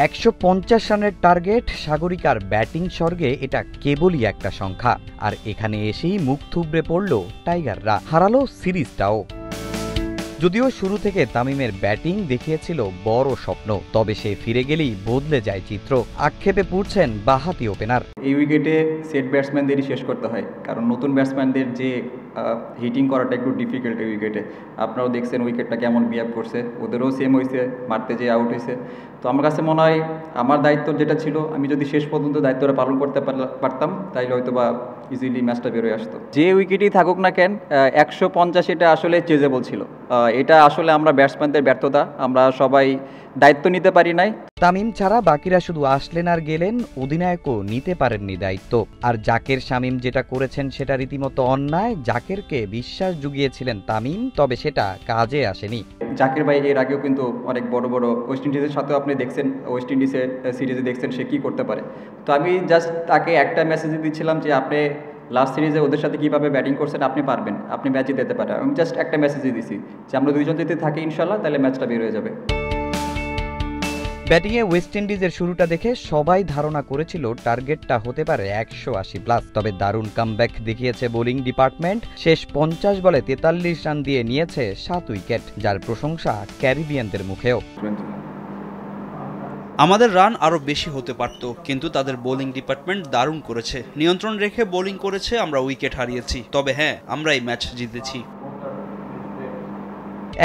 150 রানের target সাগরিকার batting স্বর্গে এটা কেবলই একটা সংখ্যা। আর এখানে এসেই মুখ থুবড়ে পড়ল টাইগাররা, হারালো সিরিজটাও। যদিও শুরু থেকে তামিমের ব্যাটিং দেখিয়েছিল বড় স্বপ্ন, তবে সে ফিরে গেলেই বদলে যায় চিত্র। আক্ষেপে পড়ছেন বাঁহাতি ওপেনার। এই উইকেটে সেট ব্যাটসম্যানদেরই শেষ করতে হয়, কারণ নতুন ব্যাটসম্যানদের যে হিটিং করাটা একটু ডিফিকাল্ট। এই উইকেটে আপনারাও দেখছেন উইকেটটা কেমন বিহেভ করছে, ওদেরও সেম হয়েছে, মারতে যেয়ে আউট হয়েছে। তো আমার কাছে মনে হয় আমার দায়িত্ব যেটা ছিল, আমি যদি শেষ পর্যন্ত দায়িত্বটা পালন করতে পারতাম তাইলে হয়তো বা ইজিলি ম্যাচটা বেরোয় আসতো। যে উইকেটই থাকুক না কেন, 150 এটা আসলে চেজেবল ছিল। এটা আসলে আমরা ব্যাটসম্যানদের ব্যর্থতা, আমরা সবাই দায়িত্ব নিতে পারি নাই। তামিম ছাড়া বাকিরা শুধু আসলেন আর গেলেন, অধিনায়কও নিতে পারেননি দায়িত্ব। আর জাকের শামীম যেটা করেছেন সেটা রীতিমতো অন্যায়। জাকেরকে বিশ্বাস জুগিয়েছিলেন তামিম, তবে সেটা কাজে আসেনি। জাকের ভাই এর আগেও কিন্তু অনেক বড় বড় ওয়েস্ট ইন্ডিজের সাথেও আপনি দেখছেন, ওয়েস্ট ইন্ডিজের সিরিজে দেখছেন সে কী করতে পারে। তো আমি জাস্ট তাকে একটা মেসেজ দিচ্ছিলাম যে আপনি লাস্ট সিরিজে ওদের সাথে কীভাবে ব্যাটিং করছেন, আপনি পারবেন, আপনি ম্যাচ জিতে পারেন। আমি জাস্ট একটা মেসেজই দিছি যে আমরা দুইজন যদি থাকি ইনশাল্লাহ তাহলে ম্যাচটা বের হয়ে যাবে। ব্যাটিংয়ে ওয়েস্ট ইন্ডিজের শুরুটা দেখে সবাই ধারণা করেছিল টার্গেটটা হতে পারে 180+। তবে দারুণ কামব্যাক দেখিয়েছে বোলিং ডিপার্টমেন্ট। শেষ 50 বলে 43 রান দিয়ে নিয়েছে 7 উইকেট, যার প্রশংসা ক্যারিবিয়ানদের মুখেও। আমাদের রান আরও বেশি হতে পারত, কিন্তু তাদের বোলিং ডিপার্টমেন্ট দারুণ করেছে, নিয়ন্ত্রণ রেখে বোলিং করেছে, আমরা উইকেট হারিয়েছি। তবে হ্যাঁ, আমরা এই ম্যাচ জিতেছি।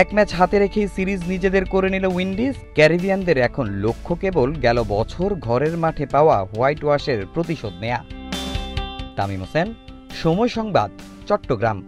এক ম্যাচ হাতে রেখেই সিরিজ নিজেদের করে নিল উইন্ডিজ। ক্যারিবিয়ানদের এখন লক্ষ্য কেবল গেল বছর ঘরের মাঠে পাওয়া হোয়াইট ওয়াশের প্রতিশোধ নেয়া। তামিম হোসেন, সময় সংবাদ, চট্টগ্রাম।